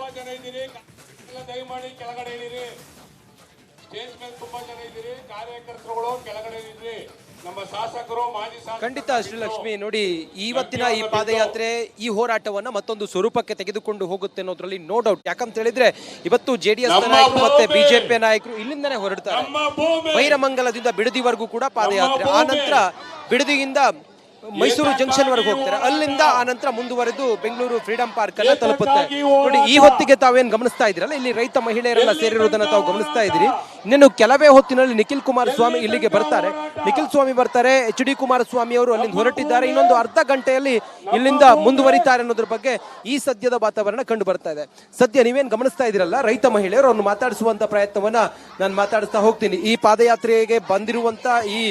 ತುಂಬಾ ಜನ ಇದ್ದೀರಿ, ದಯಮಾಡಿ ಕೆಳಗಡೆ ಇದ್ದೀರಿ. ಸ್ಟೇಜ್ ಮೇಲೆ ತುಂಬಾ ಜನ ಇದ್ದೀರಿ, ಕಾರ್ಯಕರ್ತರುಗಳು ಕೆಳಗಡೆ ಇದ್ದೀರಿ. ನಮ್ಮ ಶಾಸಕರು, ಮಾಜಿ ಶಾಸಕರು. ಖಂಡಿತ ಶ್ರೀಲಕ್ಷ್ಮಿ, ನೋಡಿ ಇವತ್ತಿನ ಈ ಪಾದಯಾತ್ರೆ ಈ ಹೋರಾಟವನ್ನ ಮತ್ತೊಂದು ಸ್ವರೂಪಕ್ಕೆ ತೆಗೆದುಕೊಂಡು ಹೋಗುತ್ತೆ ಅನ್ನೋದ್ರಲ್ಲಿ ನೋ ಡೌಟ್. ಯಾಕಂತ ಹೇಳಿದ್ರೆ ಇವತ್ತು ಜೆಡಿಎಸ್ ನಾಯಕರು ಮತ್ತೆ ಬಿಜೆಪಿ ನಾಯಕರು ಇಲ್ಲಿಂದನೇ ಹೊರಡ್ತಾರೆ. ಬೈರಮಂಗಲದಿಂದ ಬಿಡದಿವರೆಗೂ ಕೂಡ ಪಾದಯಾತ್ರೆ, ಆ ನಂತರ ಬಿಡದಿಯಿಂದ ಮೈಸೂರು ಜಂಕ್ಷನ್ ವರೆಗೂ ಹೋಗ್ತಾರೆ. ಅಲ್ಲಿಂದ ಆ ನಂತರ ಮುಂದುವರೆದು ಬೆಂಗಳೂರು ಫ್ರೀಡಂ ಪಾರ್ಕ್ ಅನ್ನ ತಲುಪುತ್ತೆ. ನೋಡಿ ಈ ಹೊತ್ತಿಗೆ ತಾವೇನ್ ಗಮನಿಸ್ತಾ ಇದ್ರಲ್ಲ, ಇಲ್ಲಿ ರೈತ ಮಹಿಳೆಯರೆಲ್ಲ ಸೇರಿರುವುದನ್ನ ತಾವು ಗಮನಿಸ್ತಾ ಇದ್ದೀರಿ. ಇನ್ನೇನು ಕೆಲವೇ ಹೊತ್ತಿನಲ್ಲಿ ನಿಖಿಲ್ ಕುಮಾರಸ್ವಾಮಿ ಇಲ್ಲಿಗೆ ಬರ್ತಾರೆ. ನಿಖಿಲ್ ಸ್ವಾಮಿ ಬರ್ತಾರೆ, ಎಚ್ ಡಿ ಕುಮಾರಸ್ವಾಮಿ ಅವರು ಅಲ್ಲಿಂದ ಹೊರಟಿದ್ದಾರೆ. ಇನ್ನೊಂದು ಅರ್ಧ ಗಂಟೆಯಲ್ಲಿ ಇಲ್ಲಿಂದ ಮುಂದುವರಿತಾರೆ ಅನ್ನೋದ್ರ ಬಗ್ಗೆ ಈ ಸದ್ಯದ ವಾತಾವರಣ ಕಂಡು ಬರ್ತಾ ಇದೆ. ಸದ್ಯ ನೀವೇನ್ ಗಮನಿಸ್ತಾ ಇದ್ದೀರಲ್ಲ, ರೈತ ಮಹಿಳೆಯರು ಅವ್ರನ್ನು ಮಾತಾಡಿಸುವಂತ ಪ್ರಯತ್ನವನ್ನ ನಾನು ಮಾತಾಡಿಸ್ತಾ ಹೋಗ್ತೀನಿ. ಈ ಪಾದಯಾತ್ರೆಗೆ ಬಂದಿರುವಂತ ಈ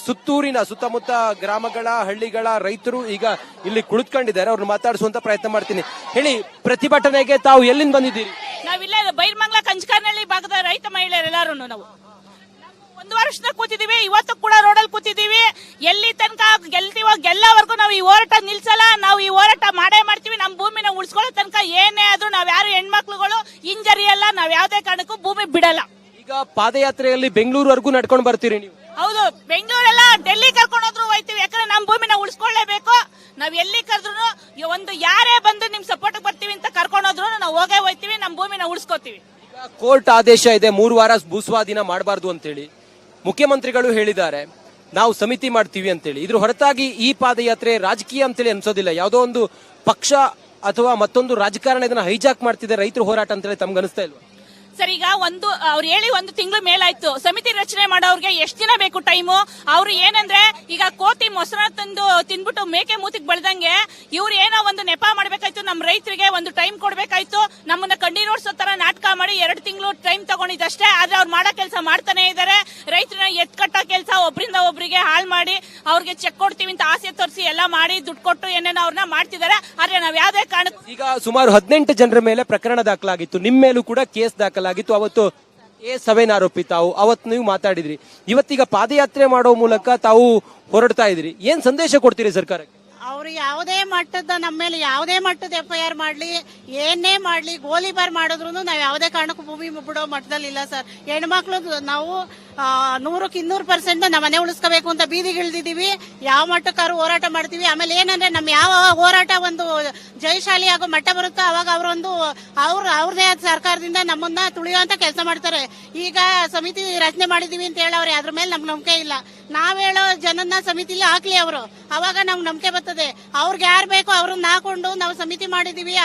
ಸುತ್ತೂರಿನ ಸುತ್ತಮುತ್ತ ಗ್ರಾಮಗಳ ಹಳ್ಳಿಗಳ ರೈತರು ಈಗ ಇಲ್ಲಿ ಕುಳಿತುಕೊಂಡಿದ್ದಾರೆ. ಅವ್ರನ್ನ ಮಾತಾಡಿಸುವಂತ ಪ್ರಯತ್ನ ಮಾಡ್ತೀನಿ. ಹೇಳಿ, ಪ್ರತಿಭಟನೆಗೆ ತಾವು ಎಲ್ಲಿಂದ ಬಂದಿದ್ದೀರಿ? ನಾವಿಲ್ಲೇ ಬೈರ್ಮಂಗ್ಲ ಕಂಚಕಾನಹಳ್ಳಿ ಭಾಗದ ರೈತ ಮಹಿಳೆಯರೆಲ್ಲರೂ ನಾವು 1 ವರ್ಷದಿಂದ ಕೂತಿದೀವಿ. ಇವತ್ತು ಕೂಡ ರೋಡಲ್ಲಿ ಕೂತಿದೀವಿ. ಎಲ್ಲಿ ತನಕ ಗೆಲ್ತೀವೋ ಗೆಲ್ಲವರೆಗೂ ನಾವು ಈ ಹೋರಾಟ ನಿಲ್ಸಲ್ಲ. ನಾವು ಈ ಹೋರಾಟ ಮಾಡೇ ಮಾಡ್ತೀವಿ. ನಮ್ಮ ಭೂಮಿನ ಉಳಿಸ್ಕೊಳ್ಳೋ ತನಕ ಏನೇ ಆದ್ರೂ ನಾವ್ ಯಾರು ಹೆಣ್ಮಕ್ಳುಗಳು ಇಂಜರಿ ಅಲ್ಲ, ನಾವ್ ಯಾವ್ದೇ ಕಾರಣಕ್ಕೂ ಭೂಮಿ ಬಿಡಲ್ಲ. ಈಗ ಪಾದಯಾತ್ರೆಯಲ್ಲಿ ಬೆಂಗಳೂರುವರೆಗೂ ನಡ್ಕೊಂಡು ಬರ್ತೀರಿ ನೀವು? ಹೌದು, ಬೆಂಗಳೂರೆಲ್ಲ ಡೆಲ್ಲಿ ಕರ್ಕೊಂಡೋದ್ರು ಹೋಯ್ತೀವಿ. ಯಾಕಂದ್ರೆ ನಮ್ಮ ಭೂಮಿನ ಉಳಿಸ್ಕೊಳ್ಳೇಬೇಕು. ನಾವ್ ಎಲ್ಲಿ ಕರೆದ್ರು ಒಂದು ಯಾರೇ ಬಂದು ನಿಮ್ ಸಪೋರ್ಟ್ ಬರ್ತೀವಿ ಅಂತ ಕರ್ಕೊಂಡೋದ್ರು ನಾವು ಹೋಗೇ ಹೋಯ್ತೀವಿ. ನಮ್ಮ ಭೂಮಿನ ಉಳಿಸ್ಕೋತೀವಿ. ಕೋರ್ಟ್ ಆದೇಶ ಇದೆ 3 ವಾರ ಭೂಸ್ವಾಧೀನ ಮಾಡಬಾರ್ದು ಅಂತೇಳಿ. ಮುಖ್ಯಮಂತ್ರಿಗಳು ಹೇಳಿದ್ದಾರೆ ನಾವು ಸಮಿತಿ ಮಾಡ್ತೀವಿ ಅಂತೇಳಿ. ಇದ್ರ ಹೊರತಾಗಿ ಈ ಪಾದಯಾತ್ರೆ ರಾಜಕೀಯ ಅಂತೇಳಿ ಅನ್ಸೋದಿಲ್ಲ. ಯಾವುದೋ ಒಂದು ಪಕ್ಷ ಅಥವಾ ಮತ್ತೊಂದು ರಾಜಕಾರಣ ಇದನ್ನ ಹೈಜಾಕ್ ಮಾಡ್ತಿದೆ ರೈತರ ಹೋರಾಟ ಅಂತೇಳಿ ತಮ್ಗೆ ಅನಿಸ್ತಾ ಇಲ್ವಾ? ಸರ್, ಈಗ ಅವ್ರು ಹೇಳಿ 1 ತಿಂಗಳು ಮೇಲಾಯ್ತು. ಸಮಿತಿ ರಚನೆ ಮಾಡೋರ್ಗೆ ಎಷ್ಟು ದಿನ ಬೇಕು ಟೈಮು? ಅವ್ರು ಏನಂದ್ರೆ ಈಗ ಕೋತಿ ಮೊಸರ ತಂದು ತಿನ್ಬಿಟ್ಟು ಮೇಕೆ ಮೂತಿಗೆ ಬೆಳೆದಂಗೆ ಇವ್ರು ಏನೋ ಒಂದು ನೆಪ ಮಾಡ್ಬೇಕಾಯ್ತು. ನಮ್ಮ ರೈತರಿಗೆ ಒಂದು ಟೈಮ್ ಕೊಡ್ಬೇಕಾಯ್ತು. ನಮ್ಮನ್ನ ಕಣ್ಣೀರೋಡ್ಸೋ ತರ ನಾಟಕ ಮಾಡಿ 2 ತಿಂಗಳು ಟೈಮ್ ತಗೊಂಡಿದ್ದಷ್ಟೇ. ಆದ್ರೆ ಅವ್ರು ಮಾಡೋ ಕೆಲಸ ಮಾಡ್ತಾನೆ ಇದಾರೆ. ರೈತರನ್ನ ಎತ್ಕಟ್ಟೋ ಕೆಲಸ ಒಬ್ರಿಂದ ಒಬ್ರಿಗೆ ಹಾಳು ಮಾಡಿ ಅವ್ರಿಗೆ ಚೆಕ್ ಕೊಡ್ತೀವಿ ಅಂತ ಆಸೆ ತೋರಿಸಿ ಎಲ್ಲ ಮಾಡಿ ದುಡ್ಡು ಕೊಟ್ಟು ಏನೇನೋ ಅವ್ರನ್ನ ಮಾಡ್ತಿದ್ದಾರೆ. ಆದ್ರೆ ನಾವ್ ಯಾವ್ದೇ ಕಾರಣಕ್ಕೂ ಈಗ ಸುಮಾರು 18 ಜನರ ಮೇಲೆ ಪ್ರಕರಣ ದಾಖಲಾಗಿತ್ತು. ನಿಮ್ಮ ಮೇಲೂ ಕೂಡ ಕೇಸ್ ದಾಖಲಾಗಿತ್ತು. ಅವತ್ತು A7 ಆರೋಪಿ ತಾವು. ಅವತ್ತು ನೀವು ಮಾತಾಡಿದ್ರಿ. ಇವತ್ತೀಗ ಪಾದಯಾತ್ರೆ ಮಾಡೋ ಮೂಲಕ ತಾವು ಹೊರಡ್ತಾ ಇದ್ರಿ. ಏನ್ ಸಂದೇಶ ಕೊಡ್ತೀರಿ ಸರ್ಕಾರಕ್ಕೆ? ಅವ್ರು ಯಾವುದೇ ಮಟ್ಟದ ನಮ್ಮ ಮೇಲೆ ಯಾವುದೇ ಮಟ್ಟದ FIR ಮಾಡ್ಲಿ, ಏನೇ ಮಾಡ್ಲಿ, ಗೋಲಿಬಾರ್ ಮಾಡಿದ್ರು ನಾವ್ ಯಾವುದೇ ಕಾರಣಕ್ಕೂ ಭೂಮಿ ಬಿಡೋ ಮಟ್ಟದಲ್ಲಿ ಇಲ್ಲ ಸರ್. ಹೆಣ್ಮಕ್ಳು ನಾವು 100ಕ್ಕೆ 200% ನಮ್ಮ ಮನೆ ಉಳಿಸ್ಕೋಬೇಕು ಅಂತ ಬೀದಿಗಿಳಿದಿದೀವಿ. ಯಾವ ಮಟ್ಟಕ್ಕಾರು ಹೋರಾಟ ಮಾಡ್ತೀವಿ. ಆಮೇಲೆ ಏನಂದ್ರೆ ನಮ್ ಯಾವ ಹೋರಾಟ ಒಂದು ಜಯಶಾಲಿ ಆಗೋ ಮಟ್ಟ ಬರುತ್ತೋ ಅವಾಗ ಅವರೊಂದು ಅವ್ರದೇ ಆದ ಸರ್ಕಾರದಿಂದ ನಮ್ಮನ್ನ ತುಳಿಯುವಂತ ಕೆಲಸ ಮಾಡ್ತಾರೆ. ಈಗ ಸಮಿತಿ ರಚನೆ ಮಾಡಿದೀವಿ ಅಂತ ಹೇಳವ್ರೆ, ಅದ್ರ ಮೇಲೆ ನಮ್ಗೆ ನಂಬಿಕೆ ಇಲ್ಲ. ನಾವ್ ಹೇಳೋ ಜನನ್ನ ಸಮಿತಿಲಿ ಹಾಕ್ಲಿ ಅವರು, ಅವಾಗ ನಮ್ಗೆ ನಂಬಿಕೆ ಬರ್ತದೆ. ಅವ್ರಿಗೆ ಯಾರು ಬೇಕೋ ಅವ್ರನ್ನ ಹಾಕೊಂಡು ನಾವು ಸಮಿತಿ ಮಾಡಿದೀವಿ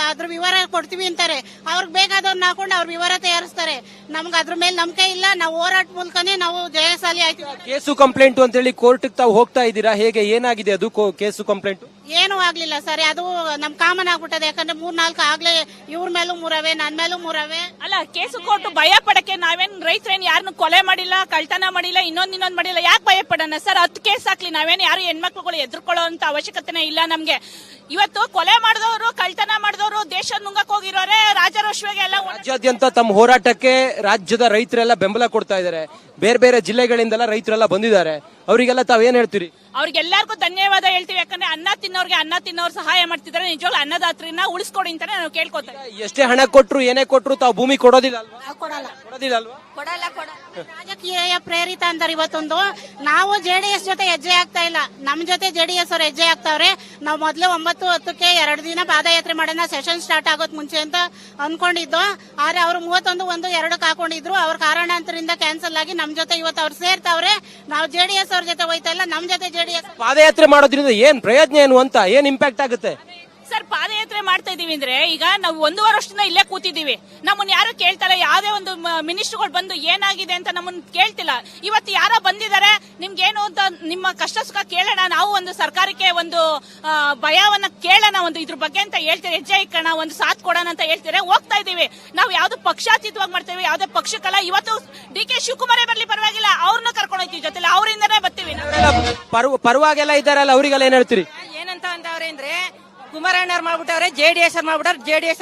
ಅದ್ರ ವಿವರ ಕೊಡ್ತೀವಿ ಅಂತಾರೆ. ಅವ್ರಿಗೆ ಬೇಕಾದವ್ರನ್ನ ಹಾಕೊಂಡು ಅವ್ರ ವಿವರ ತಯಾರಿಸ್ತಾರೆ. ನಮ್ಗೆ ಅದ್ರ ಮೇಲೆ ನಂಬಿಕೆ ಇಲ್ಲ. ನಾವು ಹೋರಾಟ ಮೂಲಕನೇ ನಾವು ಜಯಶಾಲಿ ಆಯ್ತೀವಿ. ಕೇಸು ಕಂಪ್ಲೇಂಟ್ ಅಂತ ಹೇಳಿ ಕೋರ್ಟ್ ತಾವು ಹೋಗ್ತಾ ಇದ್ದೀರಾ? ಹೇಗೆ, ಏನಾಗಿದೆ ಅದು ಕೇಸು ಕಂಪ್ಲೇಂಟ್? ಏನೂ ಆಗ್ಲಿಲ್ಲ ಸರ್. ಅದು ನಮ್ ಕಾಮನ್ ಆಗ್ಬಿಟ್ಟದೆ. ಯಾಕಂದ್ರೆ 3-4 ಆಗ್ಲೇ ಇವ್ರ ಮೇಲೂ 3 ನನ್ ಮೇಲೂ 3 ಅಲ್ಲ. ಕೇಸು ಕೊಟ್ಟು ಭಯ ಪಡಕ್ಕೆ ನಾವೇನ್ ರೈತರೇನ್ ಯಾರನ್ನು ಕೊಲೆ ಮಾಡಿಲ್ಲ, ಕಳ್ತನ ಮಾಡಿಲ್ಲ, ಇನ್ನೊಂದ್ ಮಾಡಿಲ್ಲ. ಯಾಕೆ ಭಯ ಪಡೋಣ ಸರ್? 10 ಕೇಸ್ ಹಾಕ್ಲಿ. ನಾವೇನ್ ಯಾರು ಹೆಣ್ಮಕ್ಳುಗಳು ಎದುರ್ಕೊಳ್ಳೋ ಅಂತ ಅವಶ್ಯಕತೆನೇ ಇಲ್ಲ ನಮ್ಗೆ. ಇವತ್ತು ಕೊಲೆ ಮಾಡಿದವರು, ಕಳ್ತನ ಮಾಡಿದವರು, ದೇಶ ನುಂಗಕ್ ಹೋಗಿರೋರೆ ರಾಜರೋಷವಾಗಿ ಎಲ್ಲ ರಾಜ್ಯಾದ್ಯಂತ ತಮ್ಮ ಹೋರಾಟಕ್ಕೆ ರಾಜ್ಯದ ರೈತರೆಲ್ಲ ಬೆಂಬಲ ಕೊಡ್ತಾ ಇದ್ದಾರೆ. ಬೇರೆ ಬೇರೆ ಜಿಲ್ಲೆಗಳಿಂದೆಲ್ಲ ರೈತರೆಲ್ಲ ಬಂದಿದ್ದಾರೆ. ಅವರಿಗೆಲ್ಲ ತಾವೇನ್ ಹೇಳ್ತೀರಿ? ಅವ್ರಿಗೆಲ್ಲರಿಗೂ ಧನ್ಯವಾದ ಹೇಳ್ತೀವಿ. ಯಾಕಂದ್ರೆ ಅನ್ನ ತಿನ್ನೋರು ಸಹಾಯ ಮಾಡ್ತಿದ್ದಾರೆ. ನಿಜವಾಗ್ಲೂ ಅನ್ನದಾತ್ರನ್ನ ಉಳಿಸ್ಕೊಡಿ ಅಂತಾನೆ ನಾವು ಕೇಳ್ಕೊತಾರೆ. ಎಷ್ಟೇ ಹಣ ಕೊಟ್ರು ಏನೇ ಕೊಟ್ರು ತಾವು ಭೂಮಿ ಕೊಡೋದಿಲ್ಲ ಅಲ್ವಾ? ಕೊಡೋದಿಲ್ಲ ಅಲ್ವಾ? ರಾಜಕೀಯ ಪ್ರೇರಿತ ಅಂತಾರೆ ಇವತ್ತೊಂದು. ನಾವು JDS ಜೊತೆ ಹೆಜ್ಜೆ ಆಗ್ತಾ ಇಲ್ಲ. ನಮ್ ಜೊತೆ JDS ಅವ್ರು ಹೆಜ್ಜೆ ಆಗ್ತಾವ್ರೆ. ನಾವು ಮೊದ್ಲು 9-10ಕ್ಕೆ 2 ದಿನ ಪಾದಯಾತ್ರೆ ಮಾಡೋಣ, ಸೆಷನ್ ಸ್ಟಾರ್ಟ್ ಆಗೋದ್ ಮುಂಚೆ ಅಂತ ಅನ್ಕೊಂಡಿದ್ದು. ಆದ್ರೆ ಅವ್ರು 31-1-2ಕ್ಕೆ ಹಾಕೊಂಡಿದ್ರು. ಅವ್ರ ಕಾರಣಾಂತರದಿಂದ ಕ್ಯಾನ್ಸಲ್ ಆಗಿ ನಮ್ ಜೊತೆ ಇವತ್ತು ಅವ್ರು ಸೇರ್ತಾವ್ರೆ. ನಾವು JDS ಅವ್ರ ಜೊತೆ ಹೋಯ್ತಾ ಇಲ್ಲ, ನಮ್ ಜೊತೆ JDS. ಪಾದಯಾತ್ರೆ ಮಾಡೋದ್ರಿಂದ ಏನ್ ಪ್ರಯೋಜನ ಏನು ಅಂತ, ಏನ್ ಇಂಪ್ಯಾಕ್ಟ್ ಆಗುತ್ತೆ ಸರ್? ಪಾದಯಾತ್ರೆ ಮಾಡ್ತಾ ಇದೀವಿ ಅಂದ್ರೆ ಈಗ ನಾವು 1.5 ವರ್ಷದಿಂದ ಇಲ್ಲೇ ಕೂತಿದೀವಿ. ನಮ್ಮನ್ನ ಯಾರು ಕೇಳ್ತಾರ. ಯಾವ್ದೇ ಒಂದು ಮಿನಿಸ್ಟರ್ಗಳು ಬಂದು ಏನಾಗಿದೆ ಅಂತ ನಮ್ಮನ್ನ ಕೇಳ್ತಿಲ್ಲ. ಇವತ್ತು ಯಾರೋ ಬಂದಿದ್ದಾರೆ, ನಿಮ್ಗೇನು ಅಂತ ನಿಮ್ಮ ಕಷ್ಟ ಸುಖ ಕೇಳೋಣ, ನಾವು ಒಂದು ಸರ್ಕಾರಕ್ಕೆ ಒಂದು ಭಯವನ್ನ ಕೇಳೋಣ, ಒಂದು ಇದ್ರ ಬಗ್ಗೆ ಅಂತ ಹೇಳ್ತೀರಿ, ಹೆಜ್ಜೆ ಇಕ್ಕೋಣ, ಒಂದು ಸಾಥ್ ಕೊಡೋಣ ಅಂತ ಹೇಳ್ತೀರಿ. ಹೋಗ್ತಾ ಇದೀವಿ. ನಾವು ಯಾವ್ದು ಪಕ್ಷಾತೀತವಾಗಿ ಮಾಡ್ತೇವೆ, ಯಾವ್ದೇ ಪಕ್ಷಕ್ಕಲ್ಲ. ಇವತ್ತು DK ಶಿವಕುಮಾರೇ ಬರ್ಲಿ ಪರವಾಗಿಲ್ಲ, ಅವ್ರನ್ನ ಕರ್ಕೊಂಡು ಹೋಗ್ತೀವಿ ಜೊತೆ, ಅವರಿಂದನೇ ಬರ್ತೀವಿ. ಪರವಾಗೆಲ್ಲ ಇದ್ದಾರಲ್ಲ, ಅವರಿಗೆಲ್ಲ ಏನ್ ಹೇಳ್ತೀರಿ? ಏನಂತ ಅಂತವ್ರೆ ಅಂದ್ರೆ ಕುಮಾರಣ್ಣವ್ರು ಮಾಡ್ಬಿಟ್ಟವ್ರೆ, JDS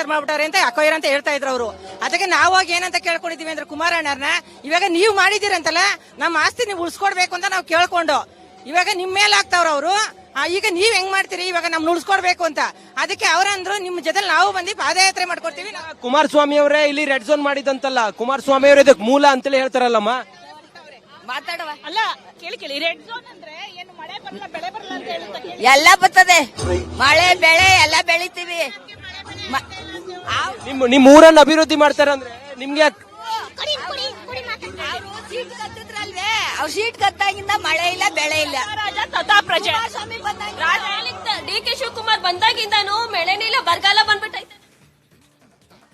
ಮಾಡ್ಬಿಟ್ಟವ್ರೆ ಅಂತ ಅಕೋಯರ್ ಅಂತ ಹೇಳ್ತಾ ಇದ್ರು ಅವರು. ಅದಕ್ಕೆ ನಾವಾಗ ಏನಂತ ಕೇಳ್ಕೊಂಡಿದೀವಿ ಅಂದ್ರೆ ಕುಮಾರಣ್ಣವ್ರನ್ನ, ಇವಾಗ ನೀವು ಮಾಡಿದಿರಂತಲ್ಲ, ನಮ್ಮ ಆಸ್ತಿ ನೀವು ಉಳಿಸ್ಕೊಡ್ಬೇಕು ಅಂತ ನಾವು ಕೇಳ್ಕೊಂಡು, ಇವಾಗ ನಿಮ್ ಮೇಲೆ ಆಗ್ತಾವ್ರ ಅವರು. ಈಗ ನೀವ್ ಹೆಂಗ್ ಮಾಡ್ತೀರಿ ಇವಾಗ ನಮ್ನ ಉಳಿಸ್ಕೊಡ್ಬೇಕು ಅಂತ. ಅದಕ್ಕೆ ಅವ್ರಂದ್ರು ನಿಮ್ ಜೊತೆ ನಾವು ಬಂದು ಪಾದಯಾತ್ರೆ ಮಾಡ್ಕೊಡ್ತೀವಿ. ಕುಮಾರಸ್ವಾಮಿ ಅವರೇ ಇಲ್ಲಿ ರೆಡ್ ಝೋನ್ ಮಾಡಿದಂತಲ್ಲ, ಕುಮಾರಸ್ವಾಮಿ ಅವರೇ ಇದಕ್ಕೆ ಮೂಲ ಅಂತೇಳಿ ಹೇಳ್ತಾರಲ್ಲಮ್ಮ. ಮಾತಾಡುವ ಅಲ್ಲ, ಕೇಳಿ ರೆಡ್ ಝೋನ್ ಅಂದ್ರೆ ಏನು ಮಳೆ ಬರಲ್ಲ ಬೆಳೆ ಬರಲ್ಲ ಅಂತ ಹೇಳುತ್ತಾ ಕೇಳಿ. ಎಲ್ಲ ಬರ್ತದೆ, ಮಳೆ ಬೆಳೆ ಎಲ್ಲ ಬೆಳಿತೀವಿ. ನಿಮ್ ಊರನ್ನ ಅಭಿವೃದ್ಧಿ ಮಾಡ್ತಾರಂದ್ರೆ ನಿಮ್ಗೆ ಸೀಟ್ ಕತ್ತಿದ್ರಲ್ವೇ, ಅವ್ರು ಸೀಟ್ ಕತ್ತಾಗಿಂದ ಮಳೆ ಇಲ್ಲ ಬೆಳೆ ಇಲ್ಲ. ತಥಾ ಪ್ರಜೆ ಡಿ ಕೆ ಶಿವಕುಮಾರ್ ಬಂದಾಗಿಂದಾನು ಮಳೆನೇ ಇಲ್ಲ, ಬರಗಾಲ